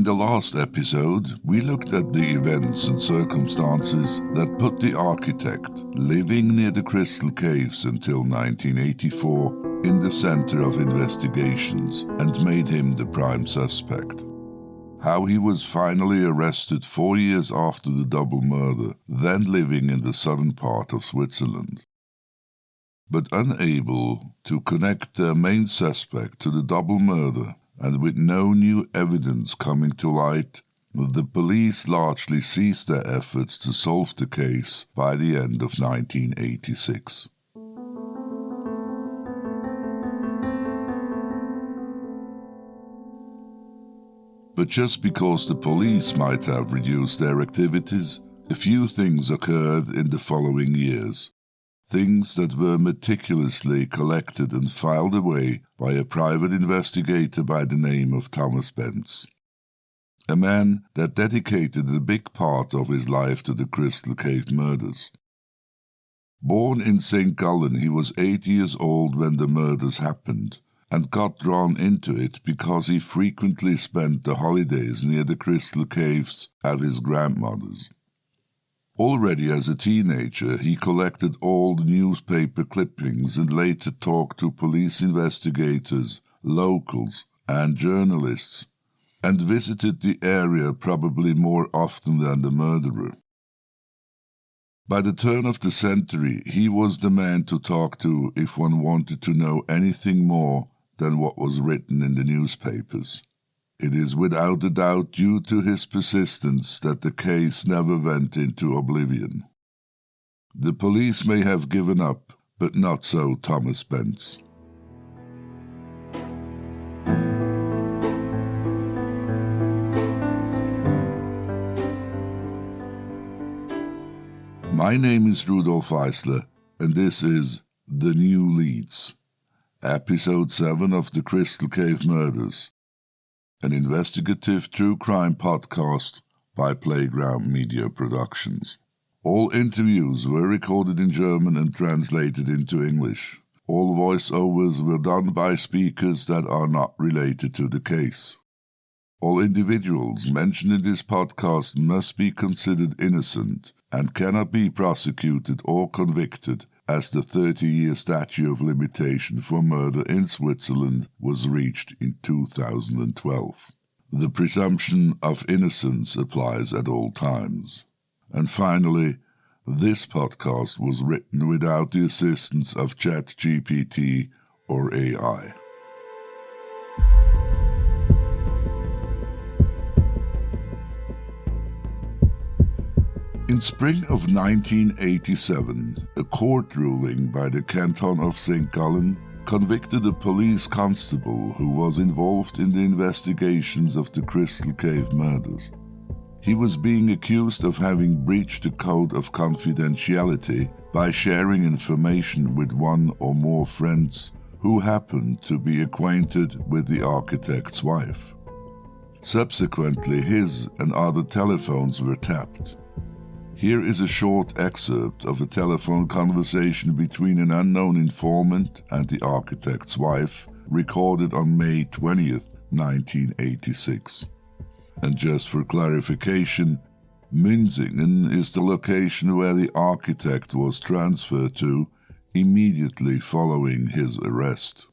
the last episode, we looked at the events and circumstances that put the architect, living near the Crystal Caves until 1984, in the center of investigations and made him the prime suspect. How he was finally arrested 4 years after the double murder, then living in the southern part of Switzerland. But unable to connect their main suspect to the double murder, and with no new evidence coming to light, the police largely ceased their efforts to solve the case by the end of 1986. But just because the police might have reduced their activities, a few things occurred in the following years. Things that were meticulously collected and filed away by a private investigator by the name of Thomas Benz. A man that dedicated a big part of his life to the Crystal Cave murders. Born in St. Gallen, he was 8 years old when the murders happened, and got drawn into it because he frequently spent the holidays near the Crystal Caves at his grandmother's. Already as a teenager, he collected old newspaper clippings and later talked to police investigators, locals, and journalists, and visited the area probably more often than the murderer. By the turn of the century, he was the man to talk to if one wanted to know anything more than what was written in the newspapers. It is without a doubt due to his persistence that the case never went into oblivion. The police may have given up, but not so Thomas Benz. My name is Rudolph Isler, and this is The New Leads, Episode 7 of the Crystal Cave Murders, an investigative true crime podcast by Playground Media Productions. All interviews were recorded in German and translated into English. All voiceovers were done by speakers that are not related to the case. All individuals mentioned in this podcast must be considered innocent and cannot be prosecuted or convicted, as the 30-year statute of limitation for murder in Switzerland was reached in 2012. The presumption of innocence applies at all times. And finally, this podcast was written without the assistance of ChatGPT or AI. In spring of 1987, a court ruling by the canton of St. Gallen convicted a police constable who was involved in the investigations of the Crystal Cave murders. He was being accused of having breached the code of confidentiality by sharing information with one or more friends who happened to be acquainted with the architect's wife. Subsequently, his and other telephones were tapped. Here is a short excerpt of a telephone conversation between an unknown informant and the architect's wife, recorded on May 20th, 1986. And just for clarification, Münzingen is the location where the architect was transferred to immediately following his arrest.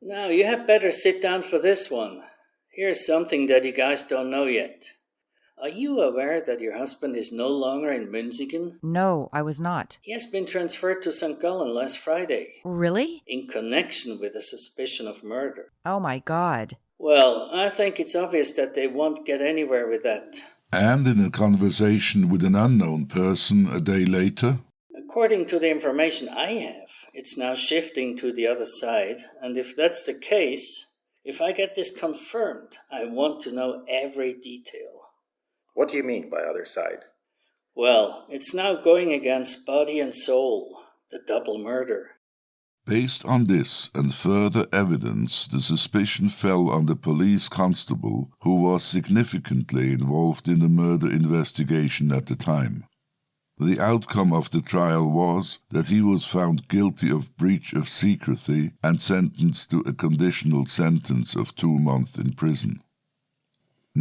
Now, you had better sit down for this one. Here's something that you guys don't know yet. Are you aware that your husband is no longer in Münzingen? No, I was not. He has been transferred to St. Gallen last Friday. Really? In connection with a suspicion of murder. Oh my God. Well, I think it's obvious that they won't get anywhere with that. And in a conversation with an unknown person a day later? According to the information I have, it's now shifting to the other side, and if that's the case, if I get this confirmed, I want to know every detail. What do you mean by other side? Well, it's now going against body and soul, the double murder. Based on this and further evidence, the suspicion fell on the police constable who was significantly involved in the murder investigation at the time. The outcome of the trial was that he was found guilty of breach of secrecy and sentenced to a conditional sentence of 2 months in prison.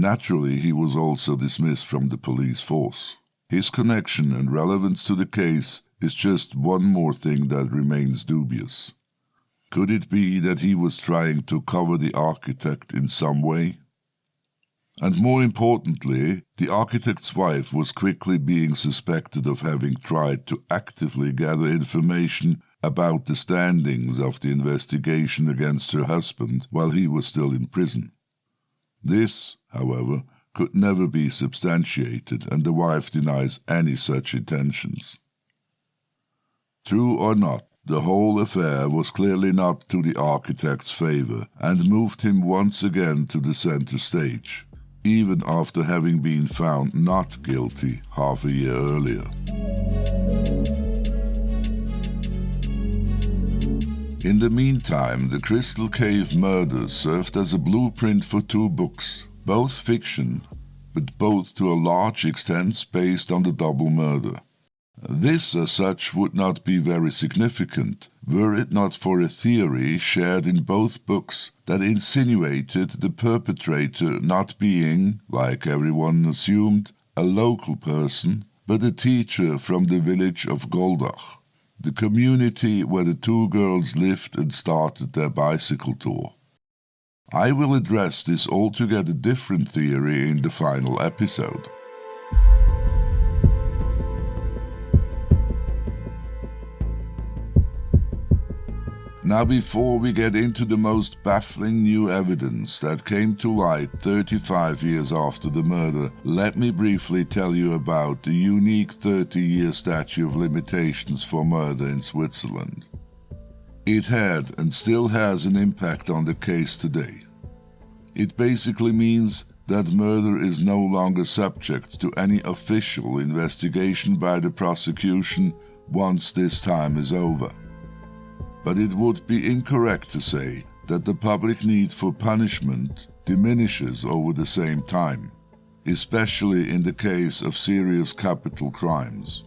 Naturally, he was also dismissed from the police force. His connection and relevance to the case is just one more thing that remains dubious. Could it be that he was trying to cover the architect in some way? And more importantly, the architect's wife was quickly being suspected of having tried to actively gather information about the standings of the investigation against her husband while he was still in prison. This, however, could never be substantiated, and the wife denies any such intentions. True or not, the whole affair was clearly not to the architect's favor and moved him once again to the center stage, even after having been found not guilty half a year earlier. In the meantime, the Crystal Cave murders served as a blueprint for two books, both fiction, but both to a large extent based on the double murder. This, as such, would not be very significant, were it not for a theory shared in both books that insinuated the perpetrator not being, like everyone assumed, a local person, but a teacher from the village of Goldach, the community where the two girls lived and started their bicycle tour. I will address this altogether different theory in the final episode. Now, before we get into the most baffling new evidence that came to light 35 years after the murder, let me briefly tell you about the unique 30-year statute of limitations for murder in Switzerland. It had and still has an impact on the case today. It basically means that murder is no longer subject to any official investigation by the prosecution once this time is over. But it would be incorrect to say that the public need for punishment diminishes over the same time, especially in the case of serious capital crimes.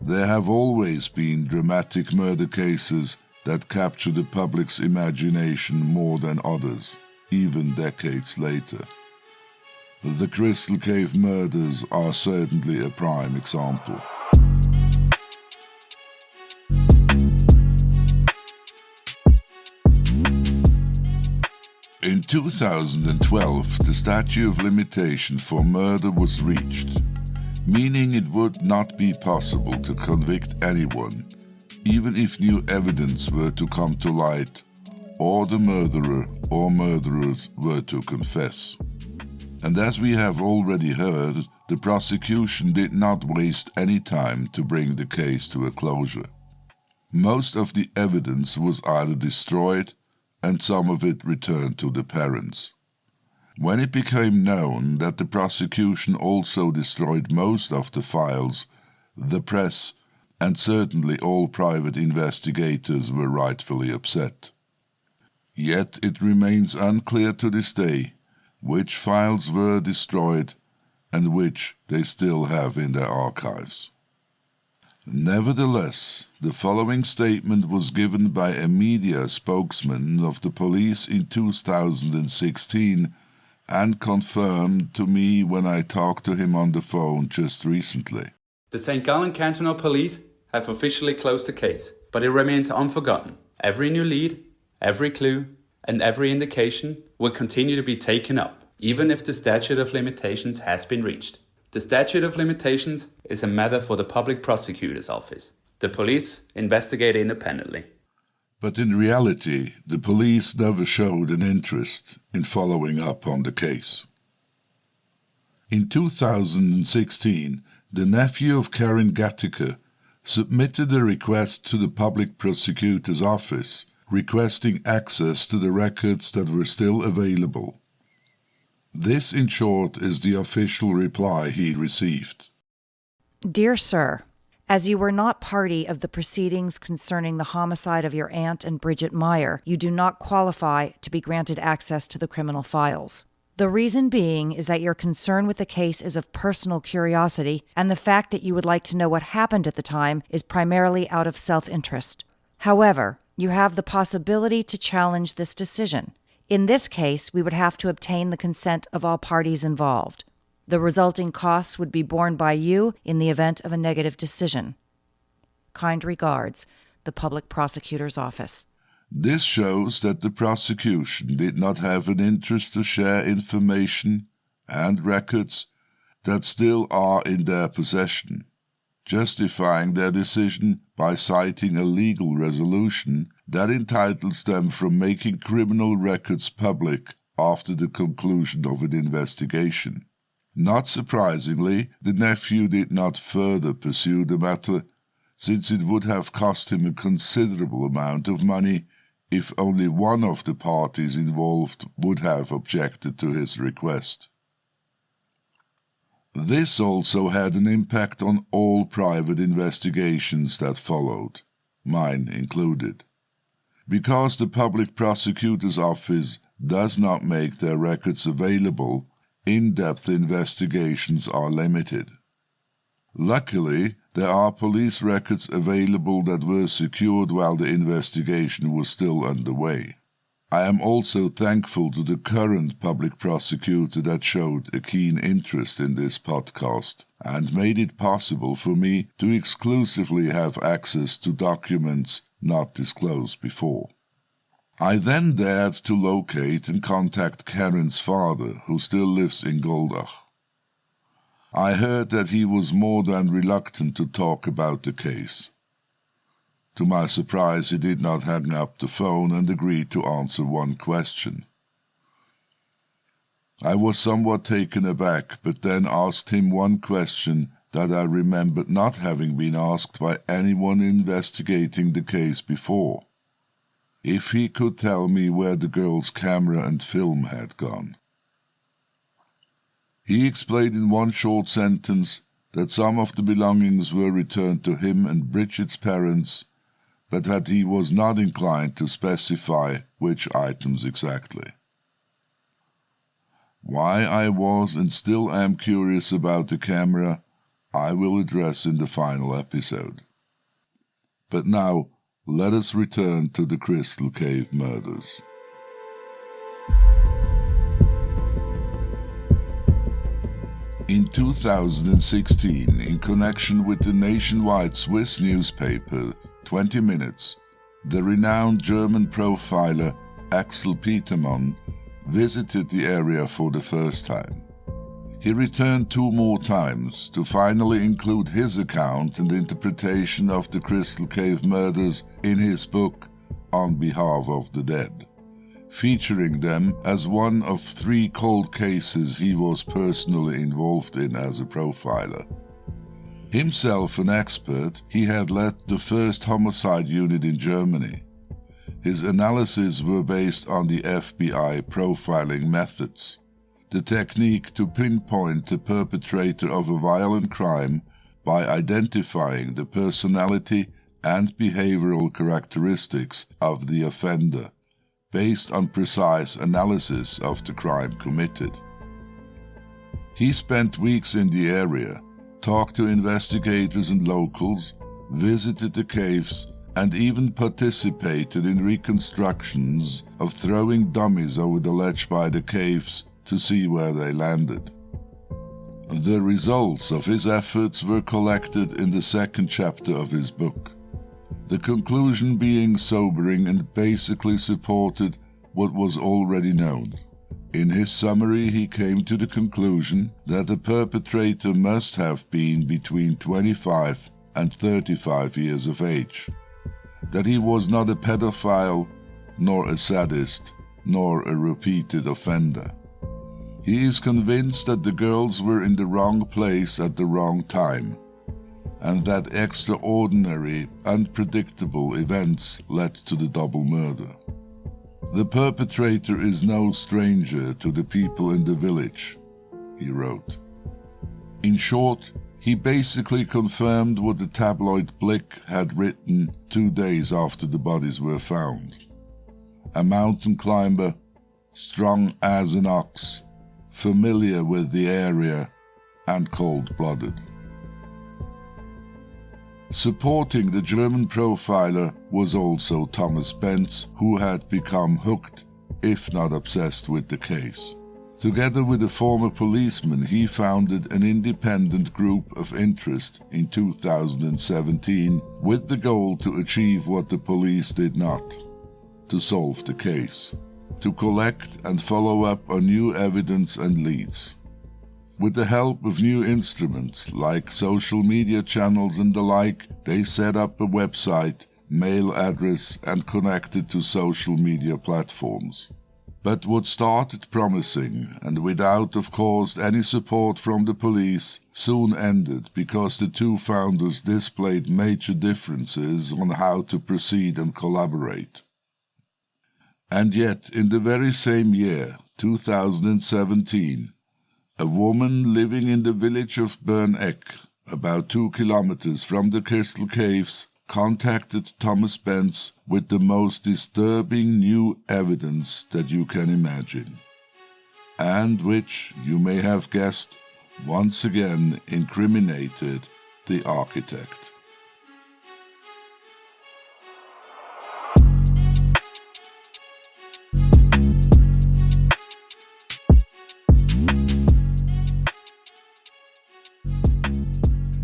There have always been dramatic murder cases that capture the public's imagination more than others, even decades later. The Crystal Cave murders are certainly a prime example. In 2012, the statute of limitation for murder was reached, meaning it would not be possible to convict anyone, even if new evidence were to come to light, or the murderer or murderers were to confess. And as we have already heard, the prosecution did not waste any time to bring the case to a closure. Most of the evidence was either destroyed and some of it returned to the parents. When it became known that the prosecution also destroyed most of the files, the press, and certainly all private investigators were rightfully upset. Yet it remains unclear to this day which files were destroyed and which they still have in their archives. Nevertheless, the following statement was given by a media spokesman of the police in 2016 and confirmed to me when I talked to him on the phone just recently. The St. Gallen Cantonal Police have officially closed the case, but it remains unforgotten. Every new lead, every clue, and every indication will continue to be taken up, even if the statute of limitations has been reached. The statute of limitations is a matter for the public prosecutor's office. The police investigate independently. But in reality, the police never showed an interest in following up on the case. In 2016, the nephew of Karen Gattaker submitted a request to the public prosecutor's office requesting access to the records that were still available. This, in short, is the official reply he received. Dear Sir, as you were not party of the proceedings concerning the homicide of your aunt and Bridget Meyer, you do not qualify to be granted access to the criminal files. The reason being is that your concern with the case is of personal curiosity, and the fact that you would like to know what happened at the time is primarily out of self-interest. However, you have the possibility to challenge this decision. In this case, we would have to obtain the consent of all parties involved. The resulting costs would be borne by you in the event of a negative decision. Kind regards, the Public Prosecutor's Office. This shows that the prosecution did not have an interest to share information and records that still are in their possession, justifying their decision by citing a legal resolution that entitles them from making criminal records public after the conclusion of an investigation. Not surprisingly, the nephew did not further pursue the matter, since it would have cost him a considerable amount of money if only one of the parties involved would have objected to his request. This also had an impact on all private investigations that followed, mine included. Because the Public Prosecutor's Office does not make their records available, in-depth investigations are limited. Luckily, there are police records available that were secured while the investigation was still underway. I am also thankful to the current public prosecutor that showed a keen interest in this podcast and made it possible for me to exclusively have access to documents not disclosed before. I then dared to locate and contact Karen's father, who still lives in Goldach. I heard that he was more than reluctant to talk about the case. To my surprise, he did not hang up the phone and agreed to answer one question. I was somewhat taken aback, but then asked him one question that I remembered not having been asked by anyone investigating the case before: if he could tell me where the girl's camera and film had gone. He explained in one short sentence that some of the belongings were returned to him and Bridget's parents, but that he was not inclined to specify which items exactly. Why I was and still am curious about the camera, I will address in the final episode. But now, let us return to the Crystal Cave murders. In 2016, in connection with the nationwide Swiss newspaper 20 Minutes, the renowned German profiler Axel Petermann visited the area for the first time. He returned 2 more times to finally include his account and interpretation of the Crystal Cave murders in his book On Behalf of the Dead, featuring them as one of 3 cold cases he was personally involved in as a profiler. Himself an expert, he had led the first homicide unit in Germany. His analyses were based on the FBI profiling methods, the technique to pinpoint the perpetrator of a violent crime by identifying the personality and behavioral characteristics of the offender, based on precise analysis of the crime committed. He spent weeks in the area, talked to investigators and locals, visited the caves, and even participated in reconstructions of throwing dummies over the ledge by the caves to see where they landed. The results of his efforts were collected in the 2nd chapter of his book. The conclusion being sobering and basically supported what was already known. In his summary, he came to the conclusion that the perpetrator must have been between 25 and 35 years of age, that he was not a pedophile, nor a sadist, nor a repeated offender. He is convinced that the girls were in the wrong place at the wrong time, and that extraordinary, unpredictable events led to the double murder. The perpetrator is no stranger to the people in the village, he wrote. In short, he basically confirmed what the tabloid Blick had written 2 days after the bodies were found. A mountain climber, strong as an ox, familiar with the area, and cold-blooded. Supporting the German profiler was also Thomas Benz, who had become hooked if not obsessed with the case. Together with a former policeman, he founded an independent group of interest in 2017 with the goal to achieve what the police did not: to solve the case, to collect and follow up on new evidence and leads. With the help of new instruments like social media channels and the like, they set up a website, mail address, and connected to social media platforms. But what started promising, and without, of course, any support from the police, soon ended because the two founders displayed major differences on how to proceed and collaborate. And yet, in the very same year, 2017, a woman living in the village of Burneck, about 2 kilometers from the Crystal Caves, contacted Thomas Spence with the most disturbing new evidence that you can imagine, and which, you may have guessed, once again incriminated the architect.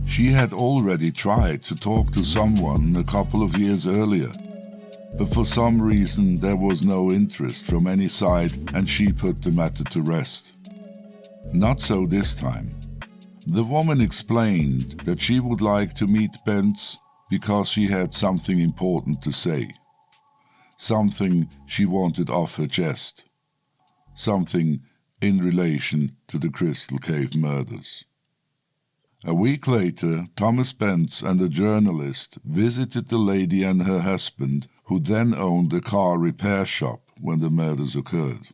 She had already tried to talk to someone a couple of years earlier, but for some reason there was no interest from any side and she put the matter to rest. Not so this time. The woman explained that she would like to meet Spence because she had something important to say, something she wanted off her chest, something in relation to the Crystal Cave murders. A week later, Thomas Spence and a journalist visited the lady and her husband, who then owned a car repair shop when the murders occurred.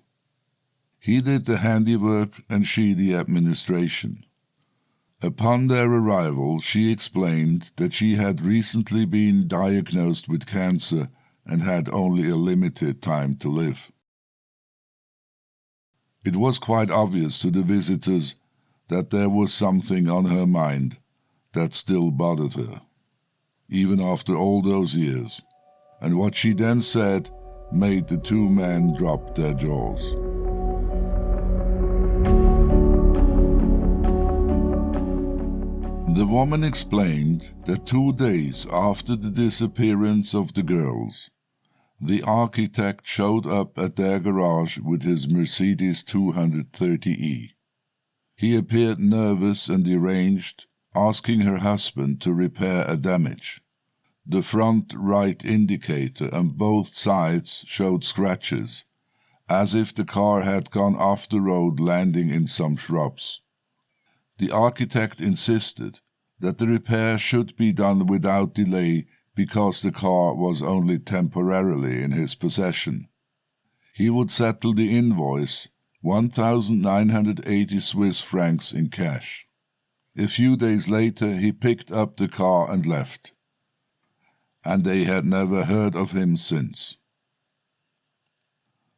He did the handiwork and she the administration. Upon their arrival, she explained that she had recently been diagnosed with cancer and had only a limited time to live. It was quite obvious to the visitors that there was something on her mind that still bothered her, even after all those years, and what she then said made the two men drop their jaws. The woman explained that 2 days after the disappearance of the girls, the architect showed up at their garage with his Mercedes 230e. He appeared nervous and deranged, asking her husband to repair a damage. The front right indicator and both sides showed scratches, as if the car had gone off the road landing in some shrubs. The architect insisted that the repair should be done without delay because the car was only temporarily in his possession. He would settle the invoice, 1,980 Swiss francs in cash. A few days later he picked up the car and left, and they had never heard of him since.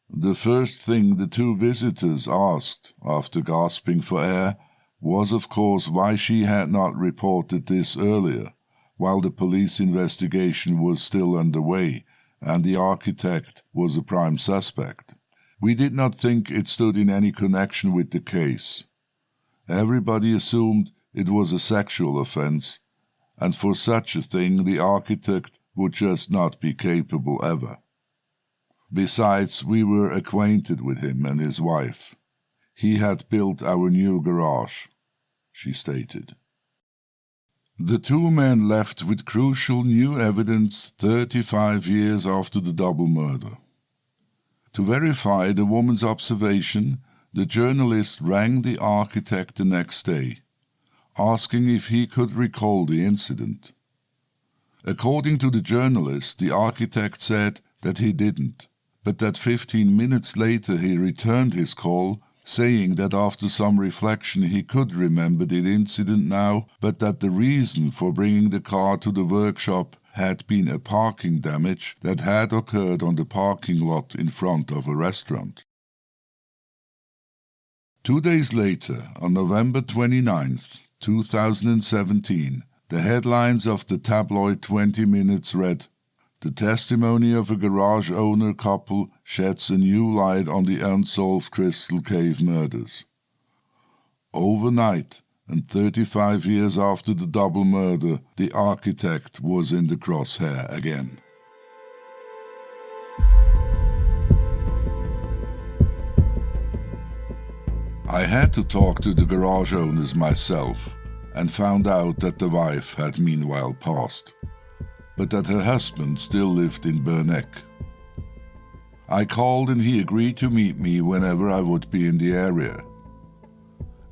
The first thing the two visitors asked, after gasping for air, was of course why she had not reported this earlier, while the police investigation was still underway and the architect was a prime suspect. We did not think it stood in any connection with the case. Everybody assumed it was a sexual offense, and for such a thing the architect would just not be capable ever. Besides, we were acquainted with him and his wife. He had built our new garage, she stated. The two men left with crucial new evidence 35 years after the double murder. To verify the woman's observation, the journalist rang the architect the next day, asking if he could recall the incident. According to the journalist, the architect said that he didn't, but that 15 minutes later he returned his call, saying that after some reflection he could remember the incident now, but that the reason for bringing the car to the workshop had been a parking damage that had occurred on the parking lot in front of a restaurant. 2 days later, on November 29th, 2017, the headlines of the tabloid 20 Minutes read, The testimony of a garage owner couple sheds a new light on the unsolved Crystal Cave murders. Overnight, and 35 years after the double murder, the architect was in the crosshair again. I had to talk to the garage owners myself and found out that the wife had meanwhile passed, but that her husband still lived in Berneck. I called and he agreed to meet me whenever I would be in the area.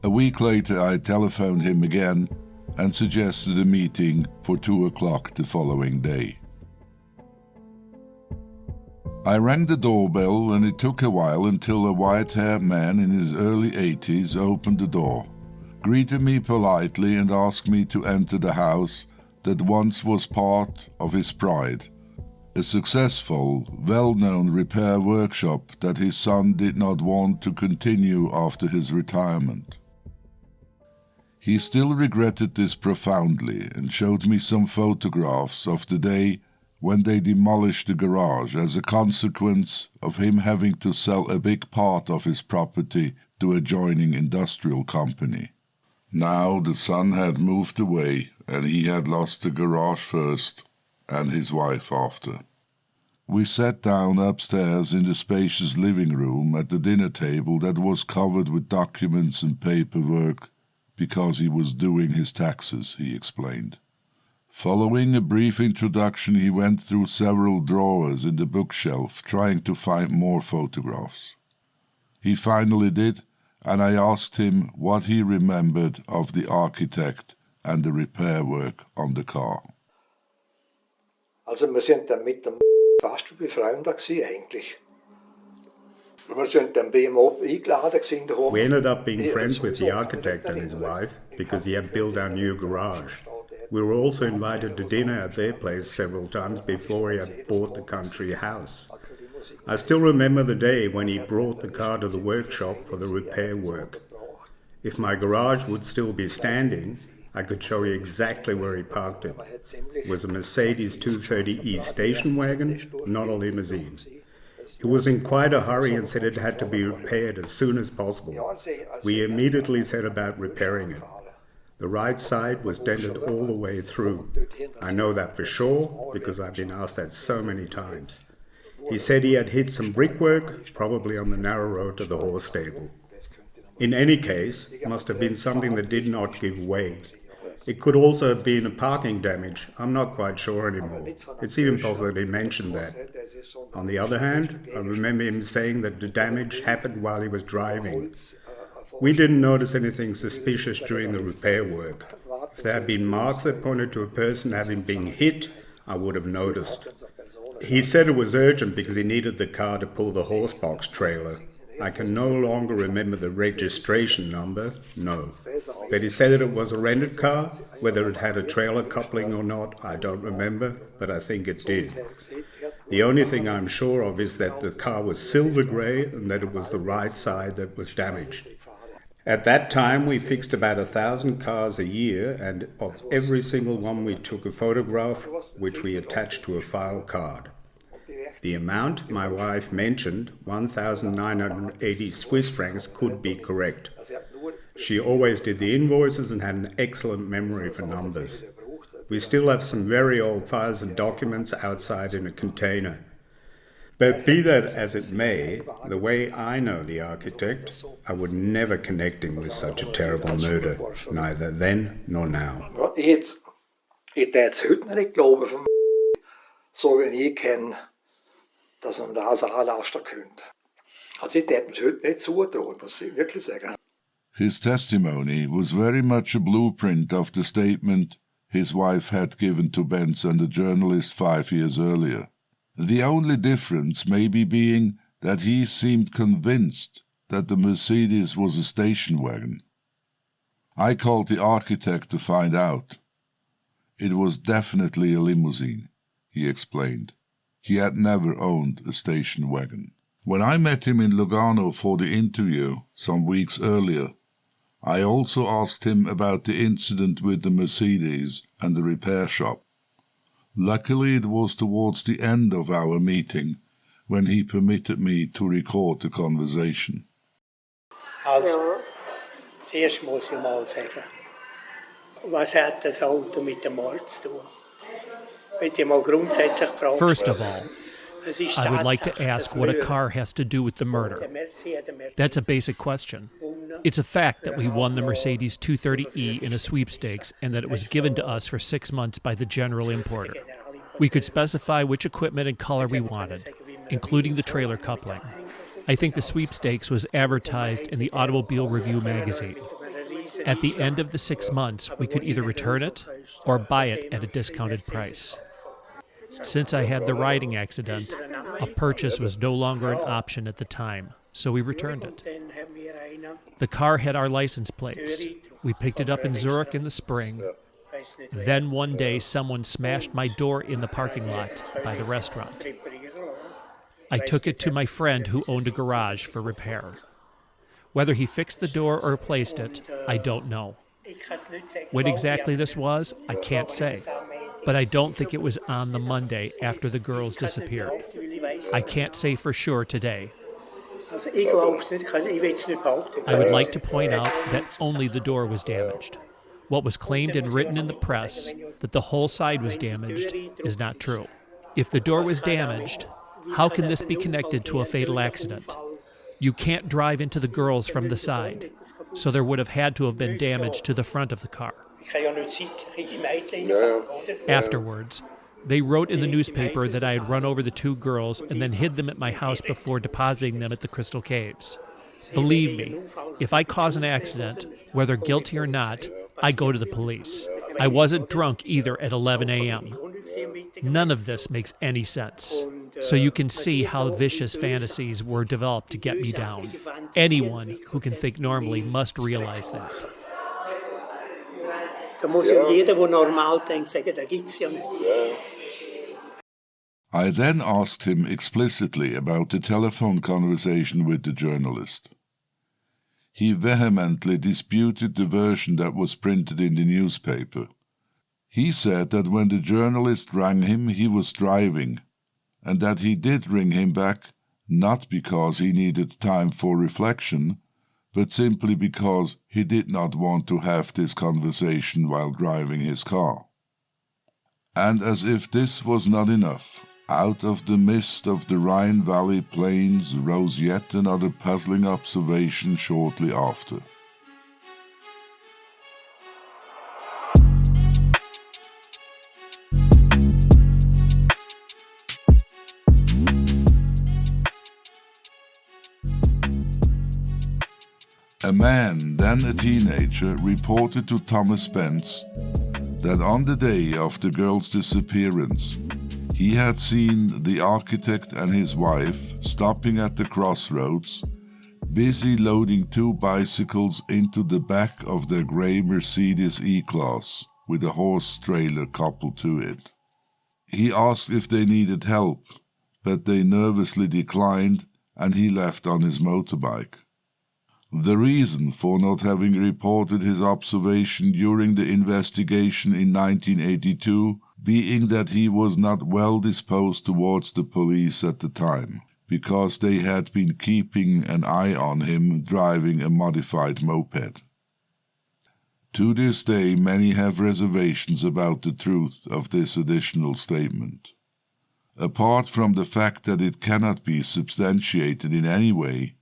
A week later I telephoned him again and suggested a meeting for 2 o'clock the following day. I rang the doorbell and it took a while until a white-haired man in his early 80s opened the door, greeted me politely and asked me to enter the house that once was part of his pride, a successful, well-known repair workshop that his son did not want to continue after his retirement. He still regretted this profoundly and showed me some photographs of the day when they demolished the garage as a consequence of him having to sell a big part of his property to a adjoining industrial company. Now the son had moved away and he had lost the garage first and his wife after. We sat down upstairs in the spacious living room at the dinner table that was covered with documents and paperwork because he was doing his taxes, he explained. Following a brief introduction, he went through several drawers in the bookshelf trying to find more photographs. He finally did, and I asked him what he remembered of the architect and the repair work on the car. Also wir sind dann mit dem fast befreundet gewesen eigentlich. Wir sind dann bei ihm eingeladen gewesen daheim. We ended up being friends with the architect and his wife because he had built our new garage. We were also invited to dinner at their place several times before he had bought the country house. I still remember the day when he brought the car to the workshop for the repair work. If my garage would still be standing, I could show you exactly where he parked it. It was a Mercedes 230e station wagon, not a limousine. He was in quite a hurry and said it had to be repaired as soon as possible. We immediately set about repairing it. The right side was dented all the way through. I know that for sure because I've been asked that so many times. He said he had hit some brickwork, probably on the narrow road to the horse stable. In any case, it must have been something that did not give way. It could also have been a parking damage. I'm not quite sure anymore. It's even possible that he mentioned that. On the other hand, I remember him saying that the damage happened while he was driving. We didn't notice anything suspicious during the repair work. If there had been marks that pointed to a person having been hit, I would have noticed. He said it was urgent because he needed the car to pull the horsebox trailer. I can no longer remember the registration number, no. But he said that it was a rented car. Whether it had a trailer coupling or not, I don't remember, but I think it did. The only thing I'm sure of is that the car was silver grey and that it was the right side that was damaged. At that time, we fixed about 1,000 cars a year, and of every single one we took a photograph, which we attached to a file card. The amount my wife mentioned, 1,980 Swiss francs, could be correct. She always did the invoices and had an excellent memory for numbers. We still have some very old files and documents outside in a container. But be that as it may, the way I know the architect, I would never connect him with such a terrible murder, neither then nor now. Ich würde es heute nicht glauben, so wie ich kenne, dass man das anlasten könnte. Also ich würde es heute nicht zutrauen, muss ich wirklich sagen. His testimony was very much a blueprint of the statement his wife had given to Benz and the journalist 5 years earlier. The only difference maybe being that he seemed convinced that the Mercedes was a station wagon. I called the architect to find out. It was definitely a limousine, he explained. He had never owned a station wagon. When I met him in Lugano for the interview some weeks earlier, I also asked him about the incident with the Mercedes and the repair shop. Luckily, it was towards the end of our meeting when he permitted me to record the conversation. Also, zuerst muss ich mal sagen, was hat das Auto mit dem Mord zu tun? First of all, I would like to ask what a car has to do with the murder. That's a basic question. It's a fact that we won the Mercedes 230E in a sweepstakes and that it was given to us for 6 months by the general importer. We could specify which equipment and color we wanted, including the trailer coupling. I think the sweepstakes was advertised in the Automobile Review magazine. At the end of the 6 months, we could either return it or buy it at a discounted price. Since I had the riding accident, a purchase was no longer an option at the time, so we returned it. The car had our license plates. We picked it up in Zurich in the spring. Then one day someone smashed my door in the parking lot by the restaurant. I took it to my friend who owned a garage for repair. Whether he fixed the door or replaced it, I don't know. When exactly this was, I can't say. But I don't think it was on the Monday after the girls disappeared. I can't say for sure today. I would like to point out that only the door was damaged. What was claimed and written in the press, that the whole side was damaged, is not true. If the door was damaged, how can this be connected to a fatal accident? You can't drive into the girls from the side, so there would have had to have been damage to the front of the car. Afterwards, they wrote in the newspaper that I had run over the 2 girls and then hid them at my house before depositing them at the Crystal Caves. Believe me, if I cause an accident, whether guilty or not, I go to the police. I wasn't drunk either at 11 a.m. None of this makes any sense. So you can see how vicious fantasies were developed to get me down. Anyone who can think normally must realize that. Da muss ja jeder, der normal denkt, sagen, da gibt's ja nicht. I then asked him explicitly about the telephone conversation with the journalist. He vehemently disputed the version that was printed in the newspaper. He said that when the journalist rang him, he was driving, and that he did ring him back not because he needed time for reflection, but simply because he did not want to have this conversation while driving his car. And as if this was not enough, out of the mist of the Rhine Valley plains rose yet another puzzling observation shortly after. A man, then a teenager, reported to Thomas Spence that on the day of the girl's disappearance, he had seen the architect and his wife stopping at the crossroads, busy loading 2 bicycles into the back of their grey Mercedes E-Class with a horse trailer coupled to it. He asked if they needed help, but they nervously declined and he left on his motorbike. The reason for not having reported his observation during the investigation in 1982 being that he was not well disposed towards the police at the time, because they had been keeping an eye on him driving a modified moped. To this day, many have reservations about the truth of this additional statement. Apart from the fact that it cannot be substantiated in any way,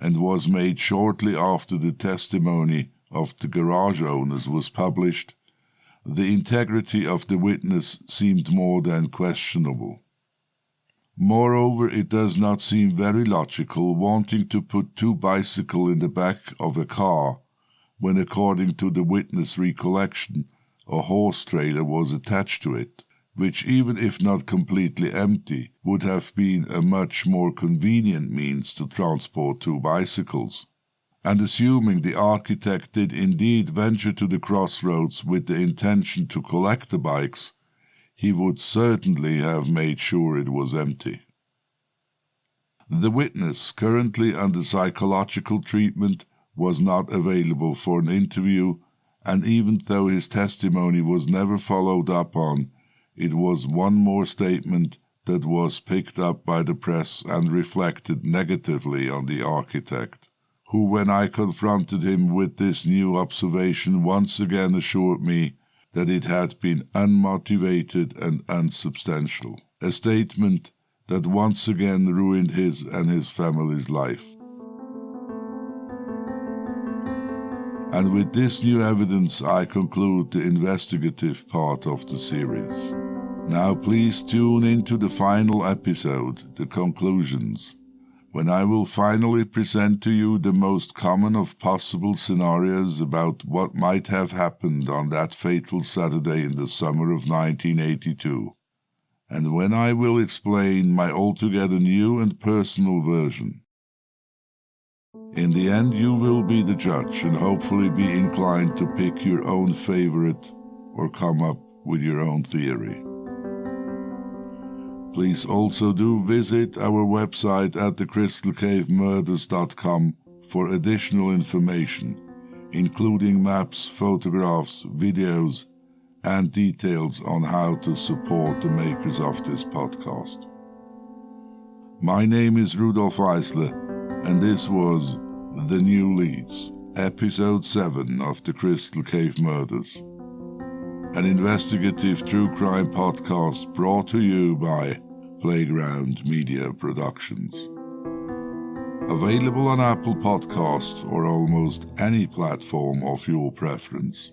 and was made shortly after the testimony of the garage owners was published, the integrity of the witness seemed more than questionable. Moreover, it does not seem very logical wanting to put 2 bicycles in the back of a car when, according to the witness recollection, a horse trailer was attached to it, which, even if not completely empty, would have been a much more convenient means to transport 2 bicycles. And assuming the architect did indeed venture to the crossroads with the intention to collect the bikes, he would certainly have made sure it was empty. The witness, currently under psychological treatment, was not available for an interview, and even though his testimony was never followed up on, it was one more statement that was picked up by the press and reflected negatively on the architect, who, when I confronted him with this new observation, once again assured me that it had been unmotivated and unsubstantial, a statement that once again ruined his and his family's life. And with this new evidence, I conclude the investigative part of the series. Now please tune into the final episode, the conclusions, when I will finally present to you the most common of possible scenarios about what might have happened on that fatal Saturday in the summer of 1982, and when I will explain my altogether new and personal version. In the end, you will be the judge and hopefully be inclined to pick your own favorite or come up with your own theory. Please also do visit our website at thecrystalcavemurders.com for additional information, including maps, photographs, videos, and details on how to support the makers of this podcast. My name is Rudolph Isler, and this was The New Leads, Episode 7 of The Crystal Cave Murders, an investigative true crime podcast brought to you by Playground Media Productions. Available on Apple Podcasts or almost any platform of your preference.